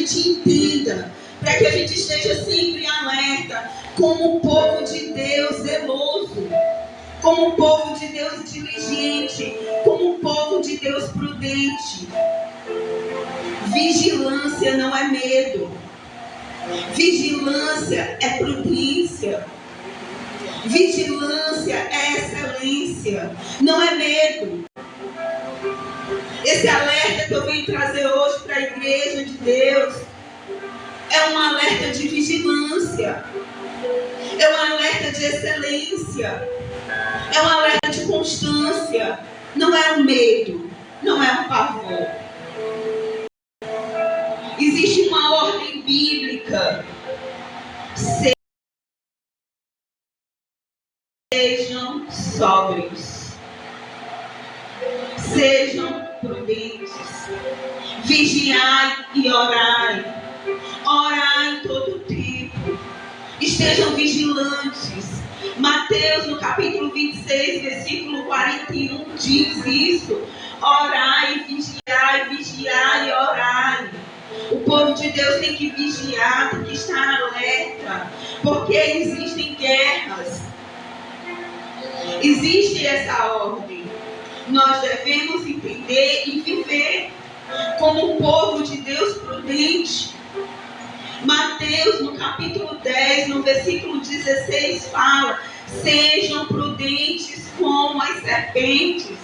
gente entenda, para que a gente esteja sempre alerta, como um povo de Deus zeloso, como um povo de Deus diligente, como um povo de Deus prudente. Vigilância não é medo. Vigilância é prudência. Vigilância é excelência. Não é medo. Esse alerta que eu venho trazer hoje para a igreja de Deus é um alerta de vigilância. É um alerta de excelência. É um alerta de constância. Não é um medo. Não é um pavor. Existe uma ordem bíblica. Sejam sóbrios. Sejam prudentes. Vigiai e orai. Orai em todo o tempo. Estejam vigilantes. Mateus, no capítulo 26, versículo 41, diz isso. Orai, vigiai e orai. O povo de Deus tem que vigiar, tem que estar alerta, porque existem guerras. Existe essa ordem. Nós devemos entender e viver como um povo de Deus prudente. Mateus, no capítulo 10, no versículo 16, fala: sejam prudentes como as serpentes.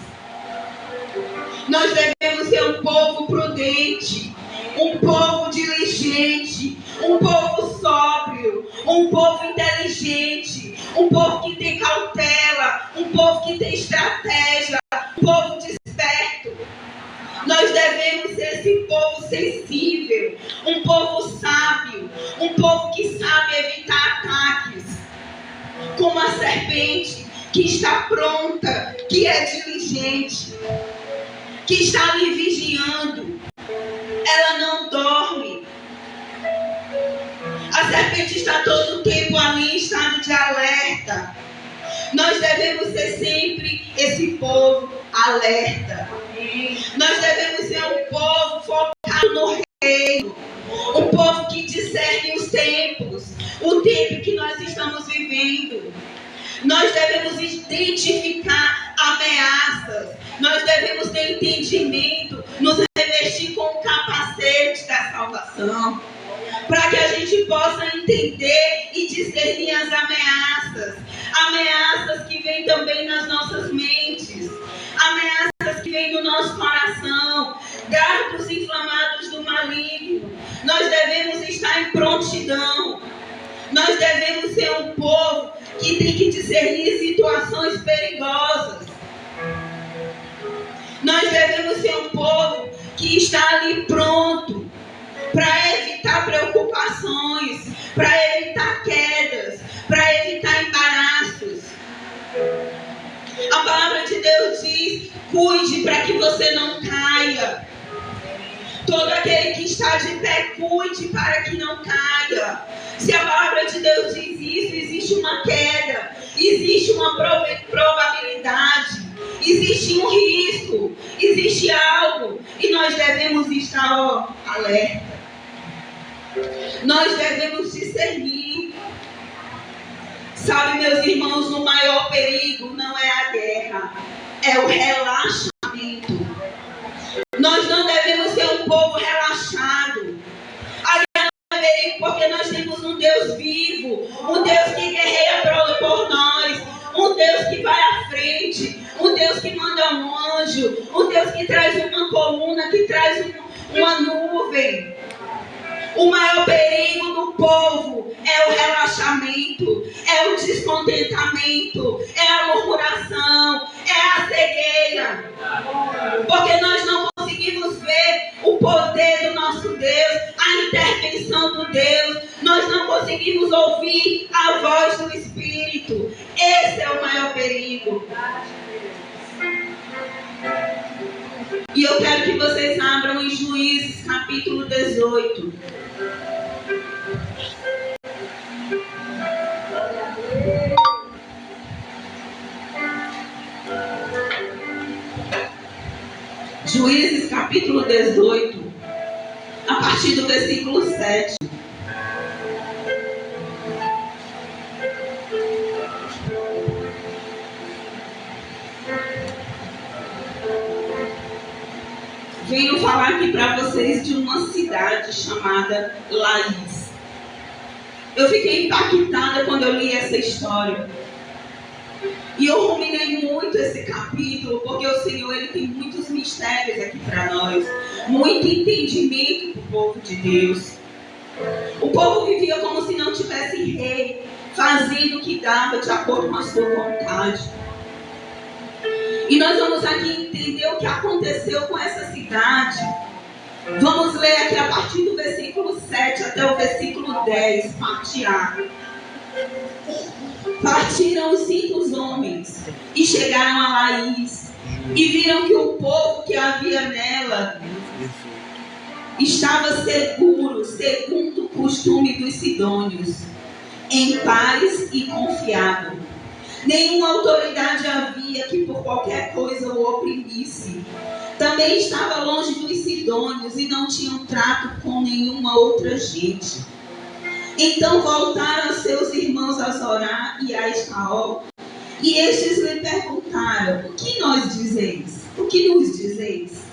Nós devemos ser um povo prudente, um povo diligente, um povo sóbrio, um povo inteligente, um povo que tem cautela, um povo que tem estratégia, um povo desperto. Nós devemos ser esse povo sensível, um povo sábio, um povo que sabe evitar ataques, como a serpente que está pronta, que é diligente, que está ali vigiando. Ela não dorme. A serpente está todo o tempo ali em estado de alerta. Nós devemos ser sempre esse povo alerta. Nós devemos ser um povo focado no reino. Um povo que discerne os tempos. O tempo que nós estamos vivendo. Nós devemos identificar ameaças. Nós devemos ter entendimento. Nos revestir com o capacete da salvação. Para que a gente possa entender e discernir as ameaças. Ameaças que vêm também nas nossas mentes. Ameaças que vêm do nosso coração. Dardos inflamados do maligno. Nós devemos estar em prontidão. Nós devemos ser um povo que tem que discernir situações perigosas. Nós devemos ser um povo que está ali pronto para evitar preocupações, para evitar quedas, para evitar embaraços. A palavra de Deus diz: cuide para que você não caia. Todo aquele que está de pé, cuide para que não caia. Se a palavra de Deus diz isso, existe uma queda, existe uma probabilidade, existe um risco, existe algo, e nós devemos estar alerta. Nós devemos discernir. Sabe, meus irmãos, o maior perigo não é a guerra, é o relaxamento. Nós não devemos ser um povo relaxado. A guerra não é perigo porque nós temos um Deus vivo, um Deus que guerreia por nós, um Deus que vai à frente, um Deus que manda um anjo, um Deus que traz uma coluna, que traz uma nuvem. O maior perigo do povo é o relaxamento, é o descontentamento, é a murmuração, é a cegueira. Porque nós não conseguimos ver o poder do nosso Deus, a intervenção do Deus. Nós não conseguimos ouvir a voz do Espírito. Esse é o maior perigo. E eu quero que vocês abram em Juízes capítulo 18. Juízes capítulo 18. a partir do versículo 7. Venho falar aqui para vocês de uma cidade chamada Laís. Eu fiquei impactada quando eu li essa história. E eu ruminei muito esse capítulo, porque o Senhor ele tem muitos mistérios aqui para nós. Muito entendimento para o povo de Deus. O povo vivia como se não tivesse rei, fazendo o que dava de acordo com a sua vontade. E nós vamos aqui entender o que aconteceu com essa cidade. Vamos ler aqui a partir do versículo 7 até o versículo 10, parte A. Partiram os 5 homens e chegaram a Laís e viram que o povo que havia nela estava seguro, segundo o costume dos sidônios, em paz e confiável. Nenhuma autoridade havia que por qualquer coisa o oprimisse. Também estava longe dos sidônios e não tinham trato com nenhuma outra gente. Então voltaram a seus irmãos a Zorá e a Estaol, e estes lhe perguntaram: o que nós dizeis? O que nos dizeis?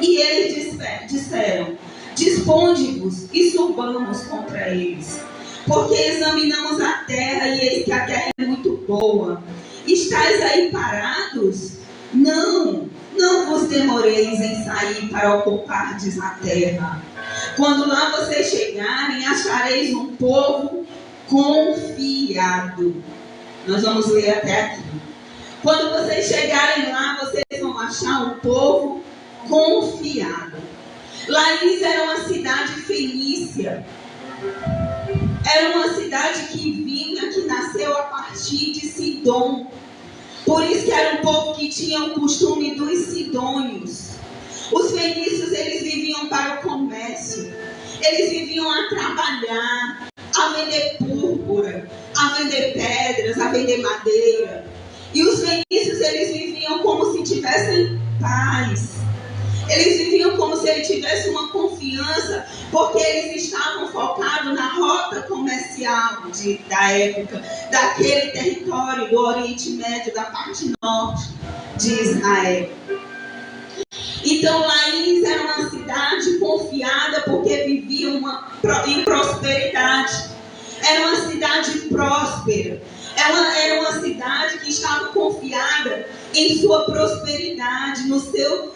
E eles disseram: disponde-vos e subamos contra eles, porque examinamos a terra e eis que a terra é muito boa. Estais aí parados? Não vos demoreis em sair para ocupardes a terra. Quando lá vocês chegarem, achareis um povo confiado. Nós vamos ler até aqui. Quando vocês chegarem lá, vocês vão achar um povo confiado. Laís era uma cidade fenícia. Era uma cidade que nasceu a partir de Sidom. Por isso que era um povo que tinha o costume dos sidônios. Os fenícios, eles viviam para o comércio. Eles viviam a trabalhar, a vender púrpura, a vender pedras, a vender madeira. E os fenícios, eles viviam como se tivessem paz. Eles viviam como se ele tivesse uma confiança, porque eles estavam focados na rota comercial da época, daquele território do Oriente Médio, da parte norte de Israel. Então Laís era uma cidade confiada porque vivia em prosperidade. Era uma cidade próspera. Era uma cidade que estava confiada em sua prosperidade, no seu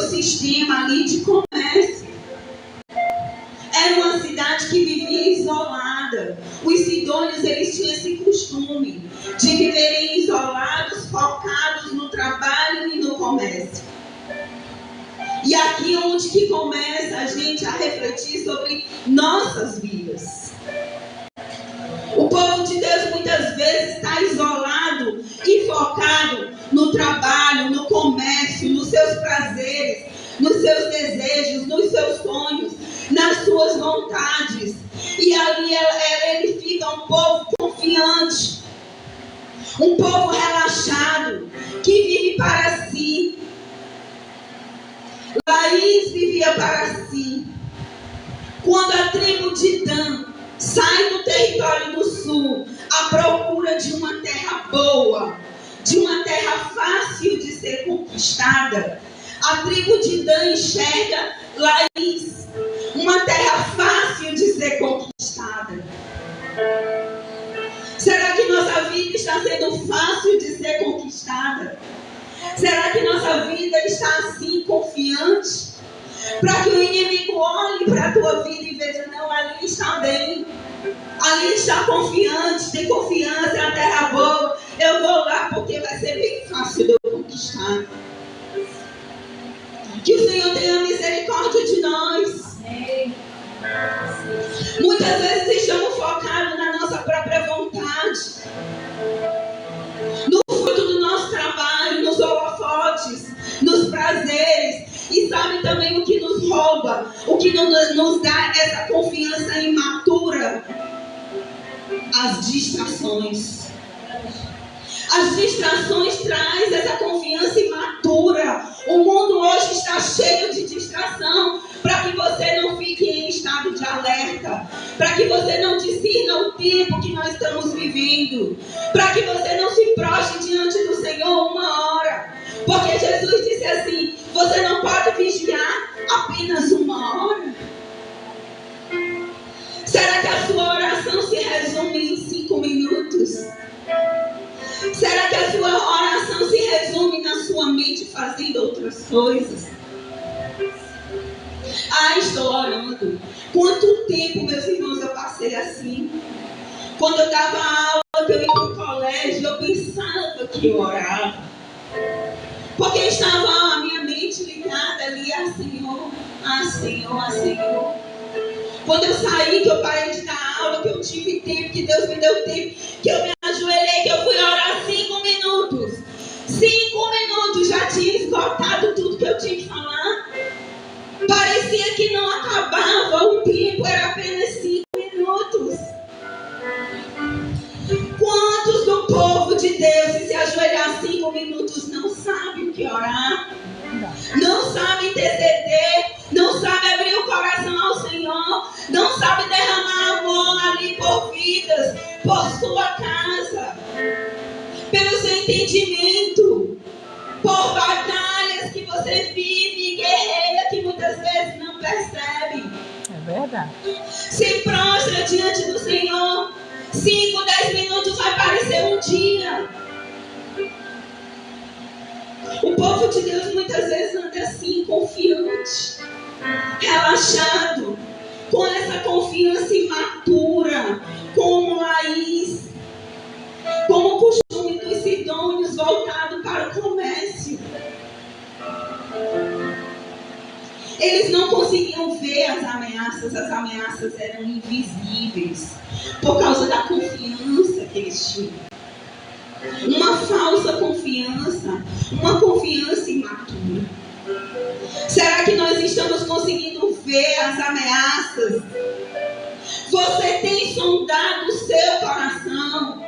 sistema ali de comércio. Era uma cidade que vivia isolada. Os sidônios, eles tinham esse costume de viverem isolados, focados no trabalho e no comércio. E aqui é onde que começa a gente a refletir sobre nossas vidas. O povo de Deus muitas vezes está isolado e focado no trabalho, no comércio, nos seus prazeres, nos seus desejos, nos seus sonhos, nas suas vontades. E ali ele fica um povo confiante, um povo relaxado, que vive para si. Laís vivia para si. Quando a tribo de Dan sai do território do sul à procura de uma terra boa, de uma terra fácil de ser conquistada, a tribo de Dan enxerga Laís, uma terra fácil de ser conquistada. Será que nossa vida está sendo fácil de ser conquistada? Será que nossa vida está assim confiante? Para que o inimigo olhe para a tua vida e veja: não, ali está bem, ali está confiante, tem confiança, é a terra boa, eu vou lá porque vai ser bem fácil de eu conquistar. Que o Senhor tenha misericórdia de nós. Muitas vezes estamos focados na nossa própria vontade, no fruto do nosso trabalho, nos holofotes, nos prazeres. E sabe também o que nos rouba, o que nos dá essa confiança imatura? As distrações. As distrações trazem essa confiança imatura. O mundo hoje está cheio de distração para que você não para que você não discirna o tempo que nós estamos vivendo, para que você não se prostre diante do Senhor uma hora, porque Jesus disse assim: você não pode vigiar apenas uma hora. Será que a sua oração se resume em 5 minutos? Será que a sua oração se resume na sua mente fazendo outras coisas? Estou orando. Quanto tempo, meus irmãos, eu passei assim? Quando eu dava aula, que eu ia para o colégio, eu pensava que eu orava. Porque estava a minha mente ligada ali a Senhor, a Senhor, a Senhor. Quando eu saí, que eu parei de dar aula, que eu tive tempo, que Deus me deu tempo, que eu me ajoelhei, que eu fui orar 5 minutos. 5 minutos, já tinha esgotado tudo que eu tinha que falar. Parecia que não acabava o tempo, era apenas 5 minutos. Quantos do povo de Deus, se ajoelhar 5 minutos, não sabem o que orar? Não sabe interceder, não sabe abrir o coração ao Senhor, não sabe derramar amor ali por vidas, por sua casa, pelo seu entendimento, por batalhas que você vive e guerreia que muitas vezes não percebe. É verdade. Se prostra diante do Senhor, 5, 10 minutos vai parecer um dia. O povo de Deus muitas vezes anda assim, confiante, relaxado, com essa confiança imatura, como Laís, como o costume dos sidônios voltado para o comércio. Eles não conseguiam ver as ameaças eram invisíveis, por causa da confiança que eles tinham. Uma falsa confiança, uma confiança imatura. Será que nós estamos conseguindo ver as ameaças? Você tem sondado o seu coração?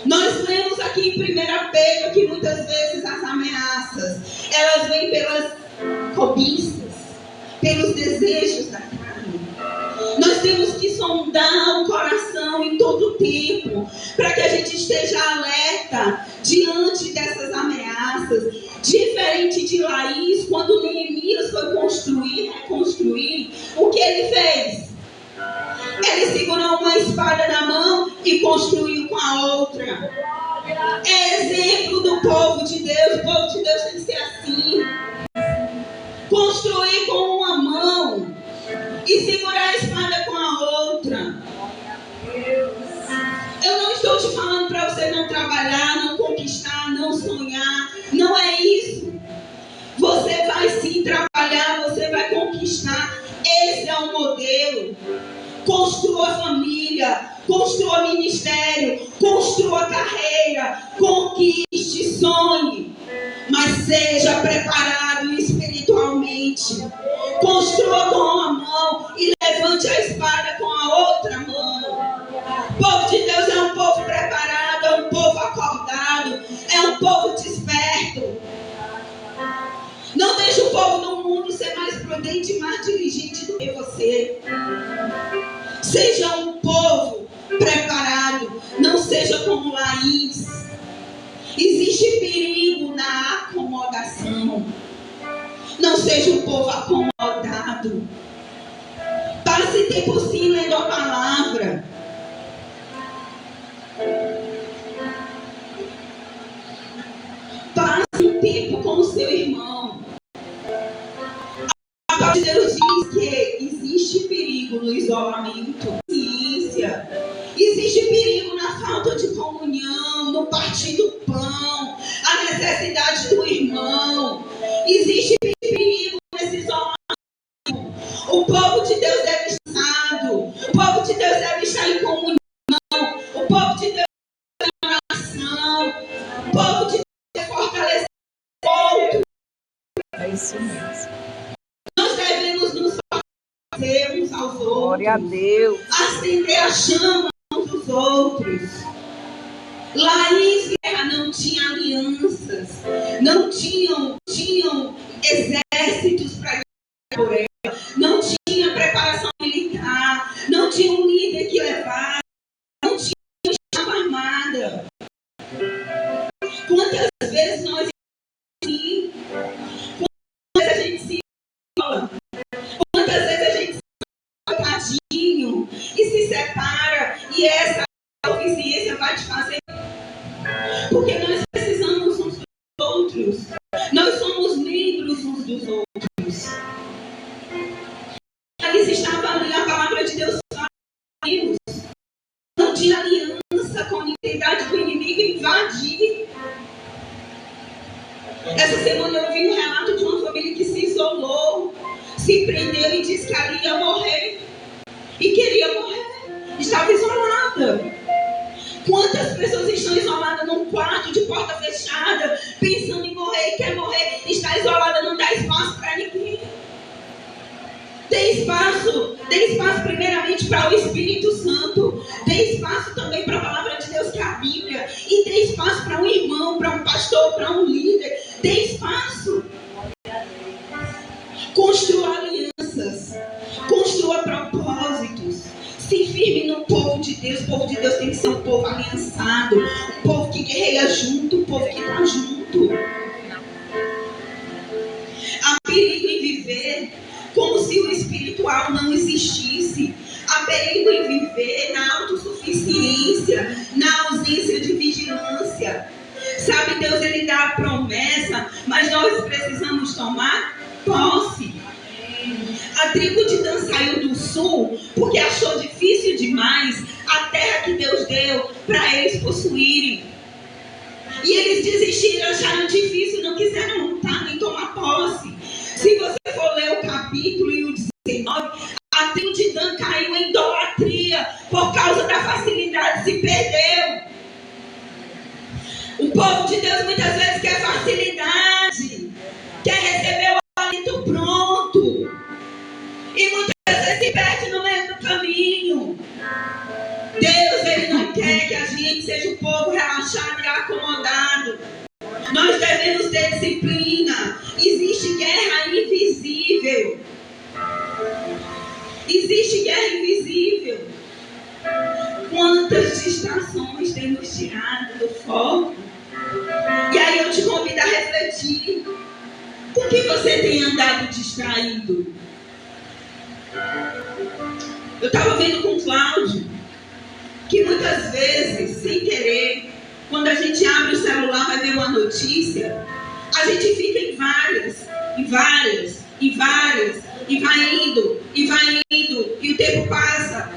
Nós lemos aqui em 1 Pedro que muitas vezes as ameaças, elas vêm pelas cobiças, pelos desejos da carne. Nós temos que sondar o coração em todo o tempo, para que a gente esteja alerta diante dessas ameaças. Diferente de Laís, quando Neemias foi reconstruir, o que ele fez? Ele segurou uma espada na mão e construiu com a outra. É exemplo do povo de Deus. O povo de Deus tem que ser assim. Construir com uma mão e segurar a espada com a outra. Eu não estou te falando para você não trabalhar, não conquistar, não sonhar. Não é isso. Você vai sim trabalhar, você vai conquistar. Esse é o modelo. Construa família, construa ministério, construa carreira, conquiste, sonhe, mas seja preparado espiritualmente. Construa com uma mão e levante a espada com a outra mão. O povo de Deus é um povo preparado, é um povo acordado, é um povo desperto. Não deixe o povo do mundo ser mais prudente e mais diligente do que você. Seja um povo preparado, não seja como Laís. Existe perigo na acomodação. Não seja um povo acomodado. Passe tempo sim lendo a palavra. Passe um tempo com o seu irmão. A palavra de Deus diz que existe perigo no isolamento, ciência. Existe perigo na falta de comunhão, no partir do pão, a necessidade do irmão. Existe perigo nesse isolamento. O povo de Deus deve estar estar. O povo de Deus deve estar em comunhão. O povo de Deus deve estar em oração. O povo de Deus deve fortalecer o outro. É isso mesmo. Nós devemos nos fortalecer uns aos outros. Glória a Deus. Acender a chama uns dos outros. Laís e Guerra não tinham alianças, não tinham exércitos para guerrear por ela, não tinha preparação militar, não vezes nós sim, quantas vezes a gente se isola, quantas vezes a gente se tadinho e se separa, e essa autossuficiência vai te fazer, porque nós precisamos uns dos outros, nós somos membros uns dos outros. Eles estavam ali, a palavra de Deus fala, não tinha aliança com a identidade do inimigo invadir. Essa semana eu vi um relato de uma família que se isolou, se prendeu e disse que ali ia morrer. E queria morrer. Estava isolada. Quantas pessoas estão isoladas num quarto de porta fechada, pensando em morrer e quer morrer, está isolada, não dá espaço para ninguém. Dê espaço primeiramente para o Espírito Santo, dê espaço também para a palavra de Deus, que é a Bíblia, e dê espaço para um irmão, para um pastor, para um líder, dê espaço. Construa alianças, construa propósitos, se firme no povo de Deus. O povo de Deus tem que ser um povo aliançado, um povo que guerreia junto, um povo que está junto. Há perigo em viver como se o espiritual não existisse. Há perigo em viver na autossuficiência, na ausência de vigilância. Sabe, Deus, Ele dá a promessa, mas nós precisamos tomar posse. A tribo de Dan saiu do sul porque achou difícil demais a terra que Deus deu para eles possuírem. E eles desistiram, acharam difícil, não quiseram lutar nem tomar posse. Se você for ler o capítulo e o 19, a tribo de Dan caiu em idolatria por causa da facilidade, se perdeu. O povo de Deus muitas vezes quer facilidade, quer receber o alimento pronto, e muitas vezes se perde no meio do caminho. Deus, Ele não quer que a gente seja um povo relaxado e acomodado. Nós devemos ter disciplina. Existe guerra invisível. Existe guerra invisível. Quantas distrações temos tirado do foco? E aí eu te convido a refletir. Por que você tem andado distraído? Eu estava vendo com o Cláudio que muitas vezes, sem querer, quando a gente abre o celular, vai ver uma notícia, a gente fica em várias, e vai indo, e o tempo passa,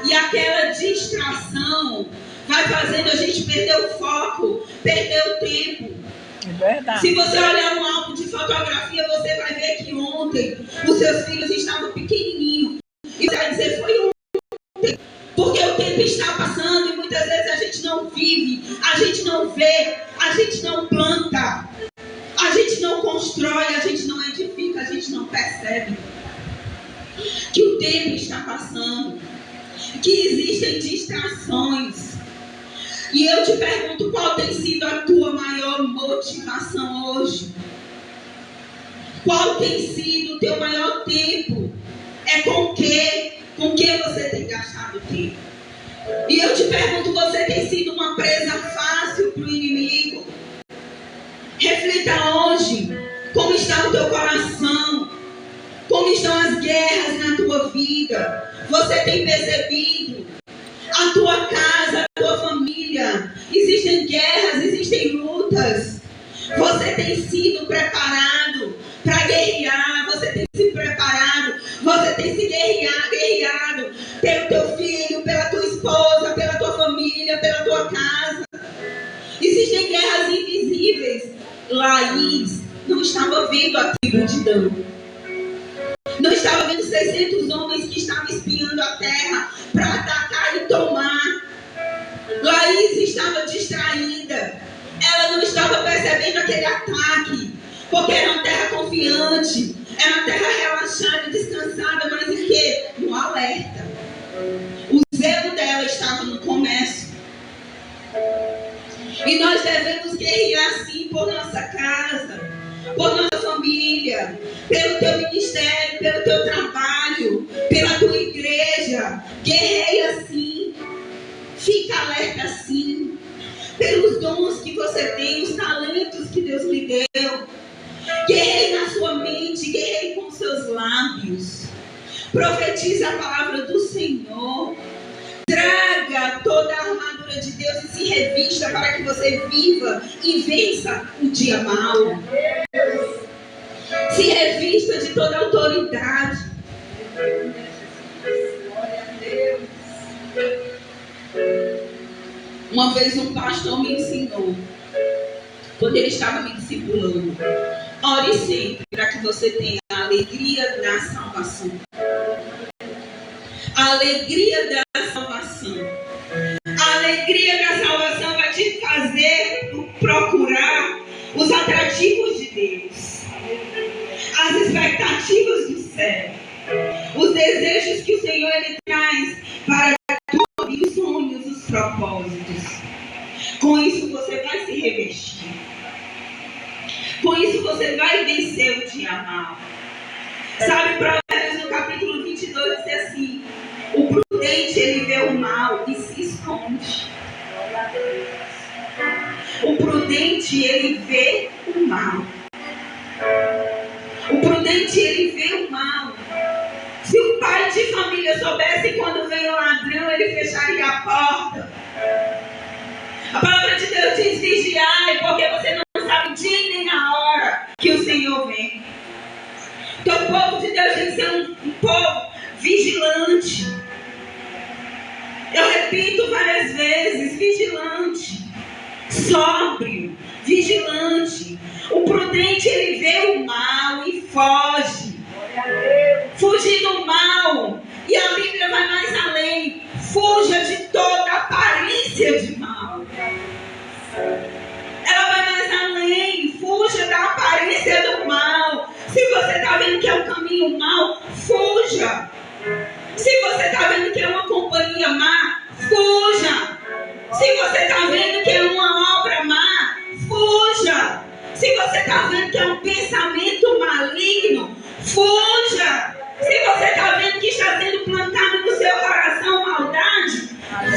e aquela distração vai fazendo a gente perder o foco, perder o tempo. É verdade. Se você olhar um álbum de fotografia, você vai ver que ontem os seus filhos estavam pequenininhos, e você vai dizer, foi ontem. Porque o tempo está passando e muitas vezes a gente não vive, a gente não vê, a gente não planta, a gente não constrói, a gente não edifica, a gente não percebe que o tempo está passando, que existem distrações. E eu te pergunto, qual tem sido a tua maior motivação hoje? Qual tem sido o teu maior tempo? É com que você tem gastado tempo? E eu te pergunto, você tem sido uma presa fácil para o inimigo? Reflita hoje, como está o teu coração? Como estão as guerras na tua vida? Você tem percebido? A tua casa, a tua família, existem guerras, existem lutas. Você tem sido preparado para guerrear, você tem se preparado, você tem se guerreado pelo teu filho, pela tua esposa, pela tua família, pela tua casa. Existem guerras invisíveis. Laís não estava vendo a tribo de Dan. Não estava vendo 600 homens que estavam espiando a terra para atacar e tomar. Laís estava distraída. Ela não estava percebendo aquele ataque, porque era uma terra confiante, era uma terra relaxada, descansada, mas em quê? No alerta. O zelo dela estava no comércio. E nós devemos guerrear sim por nossa casa, por nossa família, pelo teu ministério, pelo teu trabalho, pela tua igreja. Guerreia sim, fica alerta sim, pelos dons que você tem, os lábios. Profetize a palavra do Senhor. Traga toda a armadura de Deus e se revista para que você viva e vença o dia mau. Se revista de toda a autoridade. Uma vez um pastor me ensinou, quando ele estava me discipulando: ore sempre para que você tenha a alegria da salvação. A alegria da salvação. A alegria da salvação vai te fazer procurar os atrativos de Deus, as expectativas do céu, os desejos que o Senhor ele traz para cumprir os sonhos, os propósitos. Com isso você vai se revestir. Com isso você vai vencer o dia mau. Sabe, Provérbios no capítulo 22 diz assim: o prudente ele vê o mal e se esconde. O prudente ele vê o mal. O prudente ele vê o mal. Se o pai de família soubesse quando vem o ladrão, ele fecharia a porta. A palavra de Deus diz: vigiai, porque você não sabe o dia nem a hora que o Senhor vem. Então o povo de Deus tem que ser um povo vigilante. Eu repito várias vezes: vigilante, sóbrio, vigilante. O prudente ele vê o mal e foge. Fugir do mal. E a Bíblia vai mais além: fuja de toda aparência de mal. Ela vai mais além: fuja da aparência do mal. Se você está vendo que é um caminho mau, fuja. Se você está vendo que é uma companhia má, fuja. Se você está vendo que é uma obra má, fuja. Se você está vendo que é um pensamento maligno, fuja. Se você está vendo que está sendo plantado no seu coração maldade,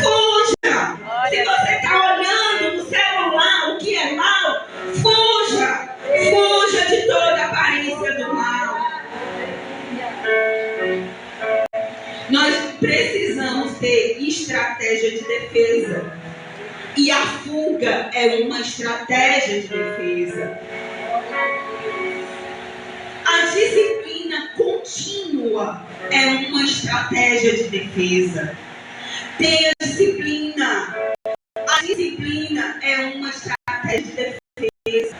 fuja. Se você está olhando no celular o que é mal, fuja. Fuja de toda aparência do mal. Nós precisamos ter estratégia de defesa. E a fuga é uma estratégia de defesa. A disciplina contínua é uma estratégia de defesa. Tenha disciplina. A disciplina é uma estratégia de defesa.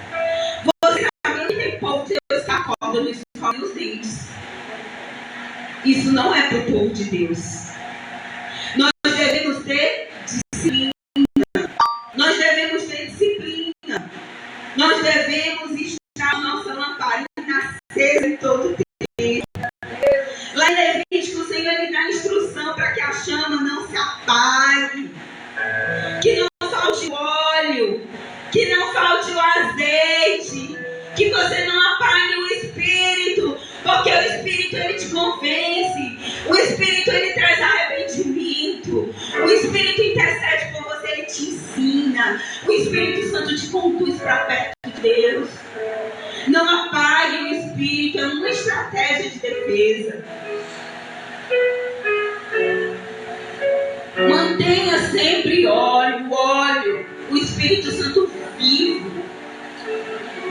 Você sabe que tem povo de Deus que acorda no escove os dentes. Isso não é para o povo de Deus. Nós devemos ter disciplina. Nós devemos ter disciplina. Nós devemos estar nossa lamparina acesa em todo o tempo. Lá em Levítico, o Senhor ele dá instrução para que a chama não se apague. Que não falte o óleo. Que não falte o azeite. Que você não apague o Espírito. Porque o Espírito ele te convence. O Espírito ele traz arrependimento. O Espírito intercede por você, ele te ensina. O Espírito Santo te conduz para perto de Deus. Não apague o Espírito, é uma estratégia de defesa. Mantenha sempre óleo, o Espírito Santo vivo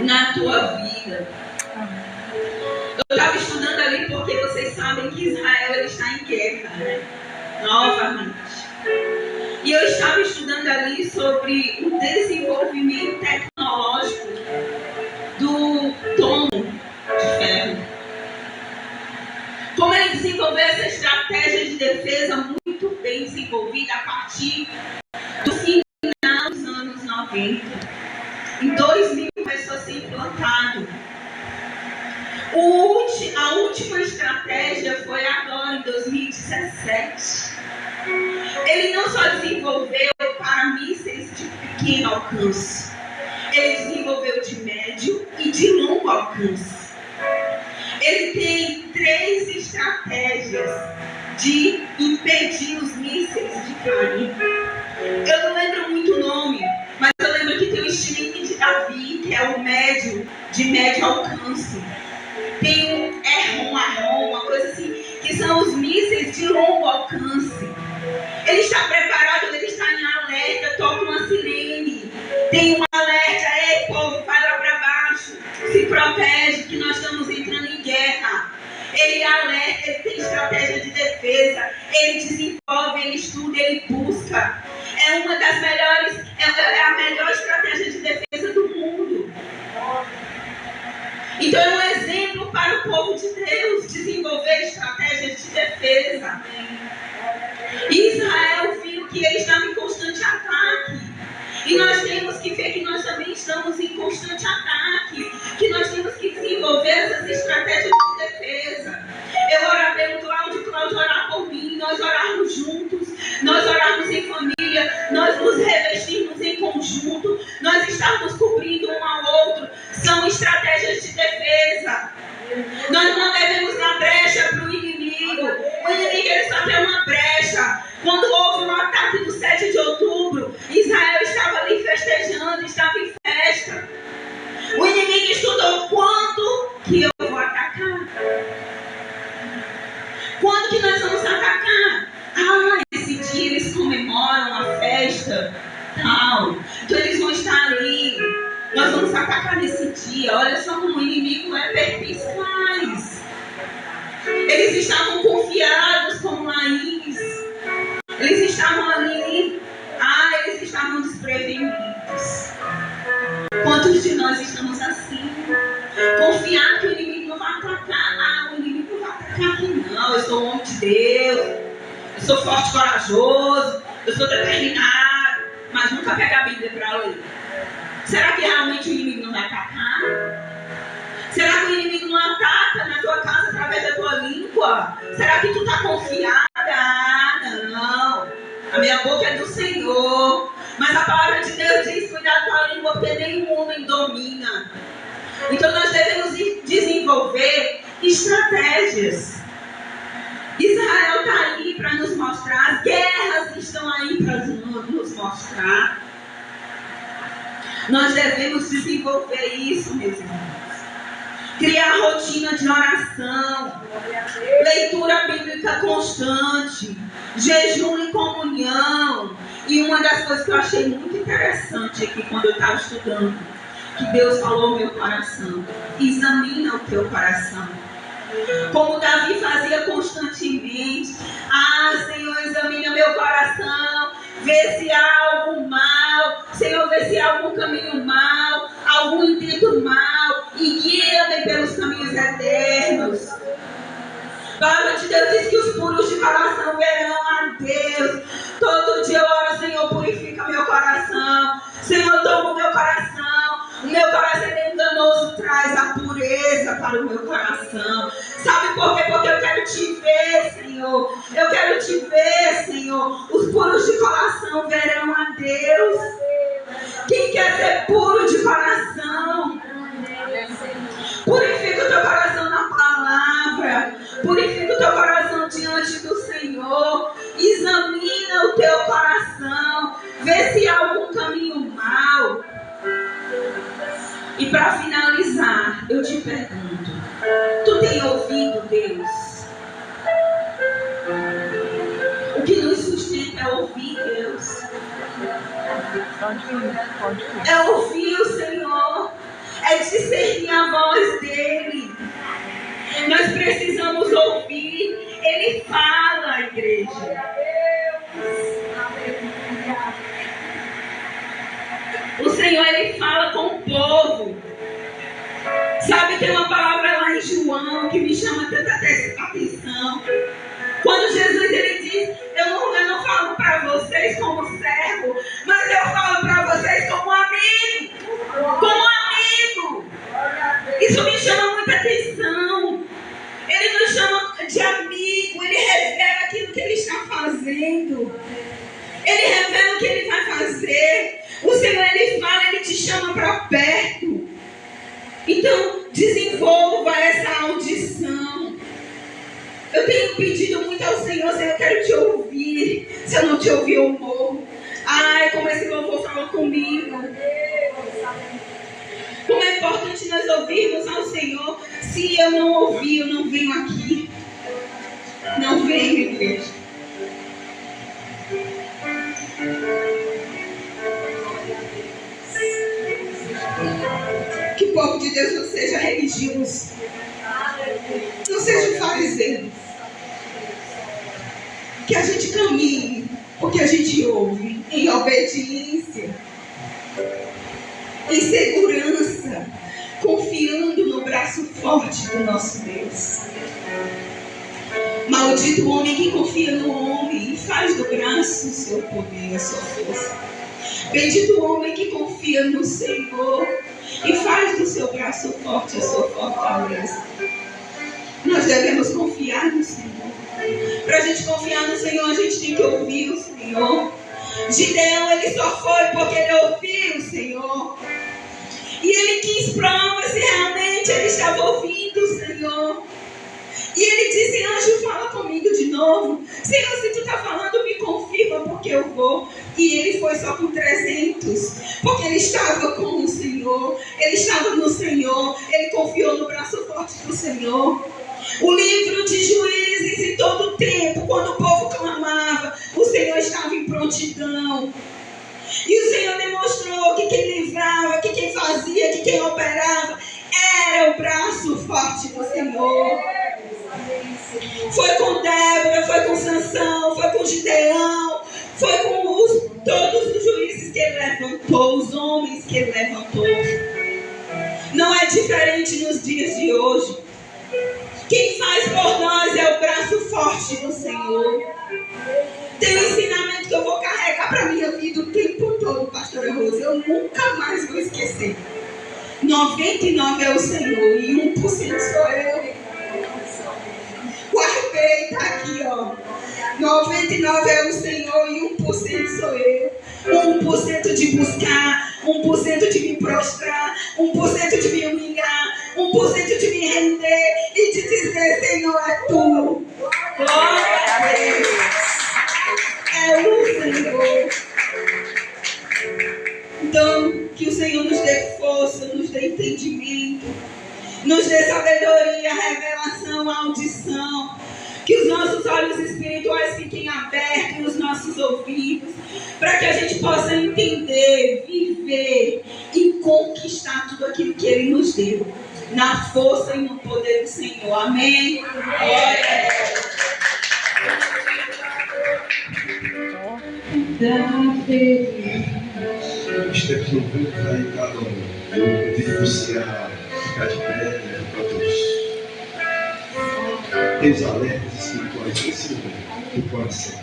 na tua vida. Eu estava estudando ali porque vocês sabem que Israel ele está em guerra, né? Novamente. E eu estava estudando ali sobre o desenvolvimento tecnológico do domo de ferro. Como ele desenvolveu essa estratégia de defesa muito bem desenvolvida a partir do final dos anos 90. Em 2000 começou a ser implantado. A última estratégia foi agora, em 2017. Ele não só desenvolveu para mísseis de pequeno alcance, ele desenvolveu de médio e de longo alcance. Ele tem 3 estratégias de impedir os mísseis de cair. Eu não lembro muito o nome, mas eu lembro que tem o estilingue de Davi, que é o médio, de médio alcance. Tem o Erron mísseis de longo alcance. Ele está preparado, ele está em alerta, toca uma sirene. Tem um alerta, ei povo, vai lá para baixo. Se protege, que nós estamos entrando em guerra. Ele alerta, ele tem estratégia de defesa. Ele desenvolve, ele estuda, ele busca. É uma das melhores, é a melhor estratégia de defesa do mundo. Então é um exemplo para o povo de Deus desenvolver estratégias de defesa. Israel viu que ele estava em constante ataque. E nós temos que ver que nós também estamos em constante ataque. Que nós temos que desenvolver essas estratégias de defesa. Eu orar pelo Cláudio orar por mim, nós orarmos juntos, nós orarmos em família, nós nos revestirmos em conjunto, nós estarmos cobrindo um ao outro. São estratégias de defesa. Nós não devemos dar brecha para o inimigo. O inimigo ele só tem uma brecha. Quando houve um ataque do 7 de outubro, Israel estava ali festejando, estava em festa. O inimigo estudou quando que eu vou atacar. Quando que nós vamos atacar? Esse dia eles comemoram a festa, tal. Então eles vão estar ali. Nós vamos atacar nesse dia. Olha só como o inimigo é perspicaz. Eles estavam confiados como Laís. Eles estavam ali. Eles estavam desprevenidos. Quantos de nós estamos assim? Confiar que o inimigo não vai atacar. O inimigo não vai atacar aqui não. Eu sou homem de Deus. Eu sou forte e corajoso. Eu sou determinado. Mas nunca pega a Bíblia para ler. Será que realmente o inimigo não vai atacar? Será que o inimigo não ataca na tua casa através da tua língua? Será que tu está confiada? Não. A minha boca é do Senhor. Mas a palavra de Deus diz: cuidado com a língua, porque nenhum homem domina. Então nós devemos desenvolver estratégias. Israel está aí para nos mostrar. As guerras estão aí para nos mostrar. Nós devemos desenvolver isso, meus irmãos. Criar rotina de oração, leitura bíblica constante, jejum e comunhão. E uma das coisas que eu achei muito interessante aqui quando eu estava estudando, que Deus falou no meu coração: examina o teu coração. Como Davi fazia constantemente: Senhor, examina meu coração, vê se há algo mal, Senhor, vê se há algum caminho mal, algum intento mal, e guia-me pelos caminhos eternos. A palavra de Deus diz que os puros de coração verão a Deus. Todo dia eu oro: Senhor, purifica meu coração. Senhor, toma o meu coração. O meu coração é enganoso, traz a pureza para o meu coração. Sabe por quê? Porque eu quero te ver, Senhor. Eu quero te ver, Senhor. Os puros de coração verão a Deus. Quem quer ser puro de coração? Purifica o teu coração na palavra. Purifica o teu coração diante do Senhor. Examina o teu coração. Vê se há algum caminho mau. E para finalizar, eu te pergunto: tu tem ouvido Deus? O que nos sustenta é ouvir Deus. É ouvir o Senhor. É discernir a voz dEle. Nós precisamos ouvir. Ele fala, igreja. O Senhor, Ele fala com o povo. Sabe, tem uma palavra lá em João que me chama tanta atenção. Quando Jesus ele diz: eu não falo para vocês como servo, mas eu falo para vocês como amigo. Como amigo. Isso me chama muita atenção. Ele nos chama de amigo. Ele revela aquilo que Ele está fazendo. Ele revela o que Ele vai fazer. O Senhor, Ele fala, Ele te chama para perto. Então, desenvolva essa audição. Eu tenho pedido muito ao Senhor: Senhor, eu quero te ouvir. Se eu não te ouvir, eu morro. Como esse louvor falou comigo. Como é importante nós ouvirmos ao Senhor. Se eu não ouvir, eu não venho aqui. Não venho. igreja. Que o povo de Deus não seja religioso, não seja fariseu. Que a gente caminhe porque a gente ouve, em obediência, em segurança, confiando no braço forte do nosso Deus. Maldito o homem que confia no homem e faz do braço o seu poder, a sua força. Bendito o homem que confia no Senhor e faz do seu braço forte a sua fortaleza. Nós devemos confiar no Senhor. Para a gente confiar no Senhor, a gente tem que ouvir o Senhor. Gideão, ele só foi porque ele ouviu o Senhor. E ele quis prova se realmente ele estava ouvindo o Senhor. E ele disse: anjo, fala comigo de novo. Senhor, se tu está falando, me confirma porque eu vou. E ele foi só com 300. Porque ele estava com o Senhor. Ele estava no Senhor. Ele confiou no braço forte do Senhor. O livro de Juízes, em todo o tempo, quando o povo clamava, o Senhor estava em prontidão. E o Senhor demonstrou que quem livrava, que quem fazia, que quem operava, era o braço forte do Senhor. Foi com Débora, foi com Sansão, foi com Gideão, foi com todos os juízes que ele levantou, os homens que ele levantou. Não é diferente nos dias de hoje. Quem faz por nós é o braço forte do Senhor. Tem um ensinamento que eu vou carregar para a minha vida o tempo todo, pastora Rosa. Eu nunca mais vou esquecer. 99 é o Senhor e 1% sou eu. Guardei, tá aqui, ó. 99 é o Senhor e 1% sou eu. 1% de buscar, 1% de me prostrar, 1% de me humilhar, 1% de me render e de dizer: Senhor, é tu. Glória a Deus. É o Senhor. Então, que o Senhor nos dê força, nos dê entendimento, nos dê sabedoria, revelação, audição. Que os nossos olhos espirituais fiquem abertos, os nossos ouvidos, para que a gente possa entender, viver e conquistar tudo aquilo que Ele nos deu, na força e no poder do Senhor. Amém? Glória a Deus. Esteja no canto aí, cada um. Eu pedi você a ficar de pé, para todos. Tem os alertas espirituais nesse momento do coração.